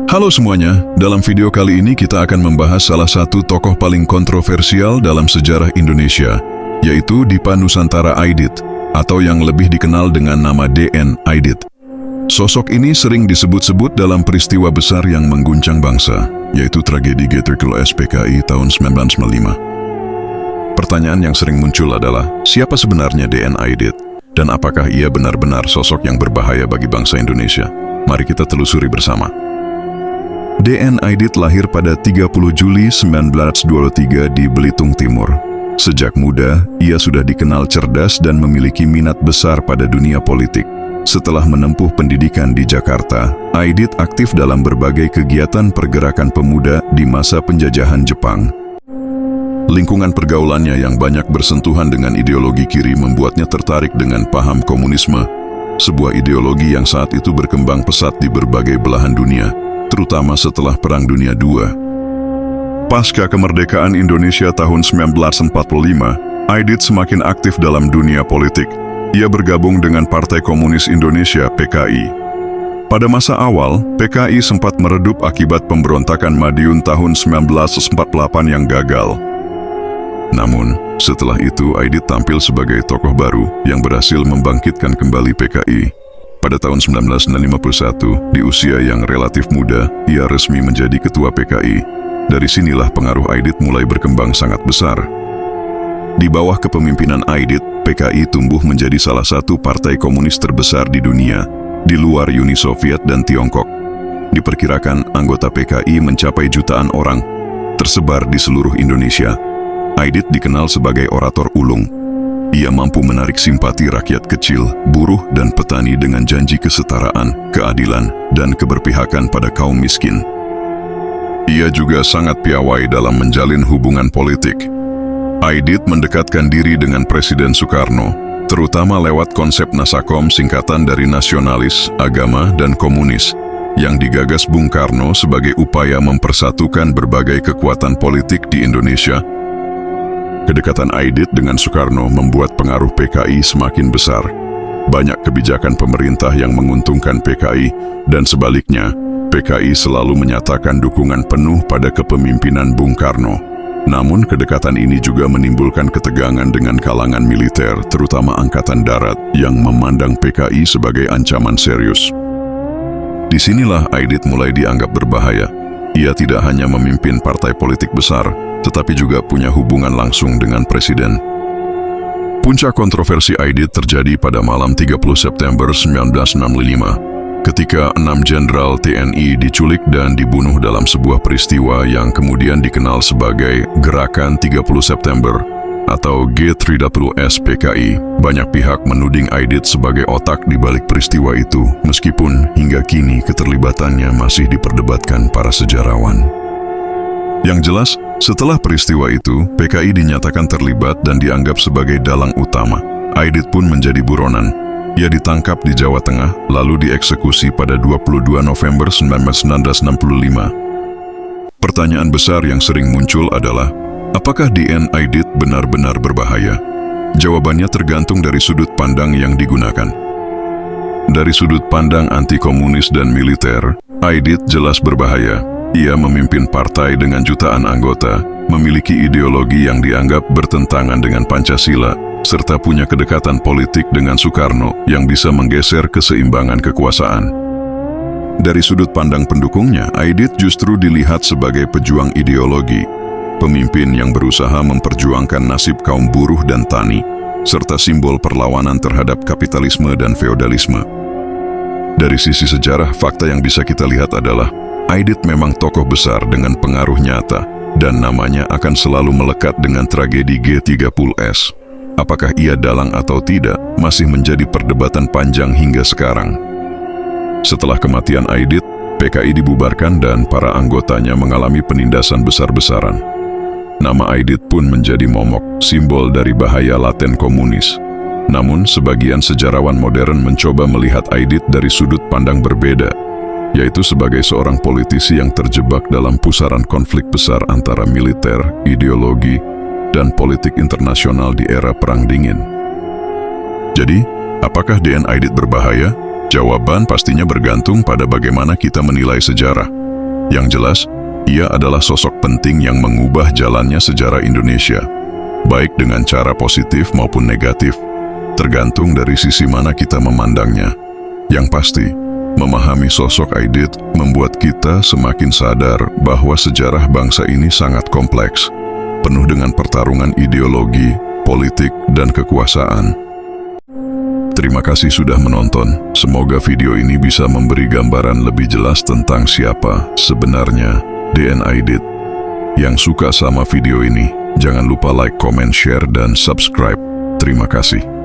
Halo semuanya, dalam video kali ini kita akan membahas salah satu tokoh paling kontroversial dalam sejarah Indonesia, yaitu Dipa Nusantara Aidit, atau yang lebih dikenal dengan nama DN Aidit. Sosok ini sering disebut-sebut dalam peristiwa besar yang mengguncang bangsa, yaitu tragedi G30S PKI tahun 1995. Pertanyaan yang sering muncul adalah, siapa sebenarnya DN Aidit? Dan apakah ia benar-benar sosok yang berbahaya bagi bangsa Indonesia? Mari kita telusuri bersama. DN Aidit lahir pada 30 Juli 1923 di Belitung Timur. Sejak muda, ia sudah dikenal cerdas dan memiliki minat besar pada dunia politik. Setelah menempuh pendidikan di Jakarta, Aidit aktif dalam berbagai kegiatan pergerakan pemuda di masa penjajahan Jepang. Lingkungan pergaulannya yang banyak bersentuhan dengan ideologi kiri membuatnya tertarik dengan paham komunisme, sebuah ideologi yang saat itu berkembang pesat di berbagai belahan dunia, terutama setelah Perang Dunia II. Pasca kemerdekaan Indonesia tahun 1945, Aidit semakin aktif dalam dunia politik. Ia bergabung dengan Partai Komunis Indonesia (PKI). Pada masa awal, PKI sempat meredup akibat pemberontakan Madiun tahun 1948 yang gagal. Namun, setelah itu Aidit tampil sebagai tokoh baru yang berhasil membangkitkan kembali PKI. Pada tahun 1951, di usia yang relatif muda, ia resmi menjadi ketua PKI. Dari sinilah pengaruh Aidit mulai berkembang sangat besar. Di bawah kepemimpinan Aidit, PKI tumbuh menjadi salah satu partai komunis terbesar di dunia, di luar Uni Soviet dan Tiongkok. Diperkirakan anggota PKI mencapai jutaan orang, tersebar di seluruh Indonesia. Aidit dikenal sebagai orator ulung. Ia mampu menarik simpati rakyat kecil, buruh, dan petani dengan janji kesetaraan, keadilan, dan keberpihakan pada kaum miskin. Ia juga sangat piawai dalam menjalin hubungan politik. Aidit mendekatkan diri dengan Presiden Soekarno, terutama lewat konsep Nasakom, singkatan dari nasionalis, agama, dan komunis, yang digagas Bung Karno sebagai upaya mempersatukan berbagai kekuatan politik di Indonesia. Kedekatan Aidit dengan Soekarno membuat pengaruh PKI semakin besar. Banyak kebijakan pemerintah yang menguntungkan PKI, dan sebaliknya, PKI selalu menyatakan dukungan penuh pada kepemimpinan Bung Karno. Namun, kedekatan ini juga menimbulkan ketegangan dengan kalangan militer, terutama Angkatan Darat, yang memandang PKI sebagai ancaman serius. Disinilah Aidit mulai dianggap berbahaya. Ia tidak hanya memimpin partai politik besar, tetapi juga punya hubungan langsung dengan Presiden. Puncak kontroversi Aidit terjadi pada malam 30 September 1965, ketika 6 jenderal TNI diculik dan dibunuh dalam sebuah peristiwa yang kemudian dikenal sebagai Gerakan 30 September atau G30S PKI. Banyak pihak menuding Aidit sebagai otak di balik peristiwa itu, meskipun hingga kini keterlibatannya masih diperdebatkan para sejarawan. Yang jelas, setelah peristiwa itu, PKI dinyatakan terlibat dan dianggap sebagai dalang utama. Aidit pun menjadi buronan. Ia ditangkap di Jawa Tengah, lalu dieksekusi pada 22 November 1965. Pertanyaan besar yang sering muncul adalah, apakah DN Aidit benar-benar berbahaya? Jawabannya tergantung dari sudut pandang yang digunakan. Dari sudut pandang anti-komunis dan militer, Aidit jelas berbahaya. Ia memimpin partai dengan jutaan anggota, memiliki ideologi yang dianggap bertentangan dengan Pancasila, serta punya kedekatan politik dengan Soekarno yang bisa menggeser keseimbangan kekuasaan. Dari sudut pandang pendukungnya, Aidit justru dilihat sebagai pejuang ideologi, pemimpin yang berusaha memperjuangkan nasib kaum buruh dan tani, serta simbol perlawanan terhadap kapitalisme dan feodalisme. Dari sisi sejarah, fakta yang bisa kita lihat adalah Aidit memang tokoh besar dengan pengaruh nyata, dan namanya akan selalu melekat dengan tragedi G30S. Apakah ia dalang atau tidak, masih menjadi perdebatan panjang hingga sekarang. Setelah kematian Aidit, PKI dibubarkan dan para anggotanya mengalami penindasan besar-besaran. Nama Aidit pun menjadi momok, simbol dari bahaya laten komunis. Namun, sebagian sejarawan modern mencoba melihat Aidit dari sudut pandang berbeda, yaitu sebagai seorang politisi yang terjebak dalam pusaran konflik besar antara militer, ideologi, dan politik internasional di era Perang Dingin. Jadi, apakah DN Aidit berbahaya? Jawaban pastinya bergantung pada bagaimana kita menilai sejarah. Yang jelas, ia adalah sosok penting yang mengubah jalannya sejarah Indonesia, baik dengan cara positif maupun negatif, tergantung dari sisi mana kita memandangnya. Yang pasti, memahami sosok Aidit membuat kita semakin sadar bahwa sejarah bangsa ini sangat kompleks, penuh dengan pertarungan ideologi, politik, dan kekuasaan. Terima kasih sudah menonton. Semoga video ini bisa memberi gambaran lebih jelas tentang siapa sebenarnya DN Aidit. Yang suka sama video ini, jangan lupa like, comment, share, dan subscribe. Terima kasih.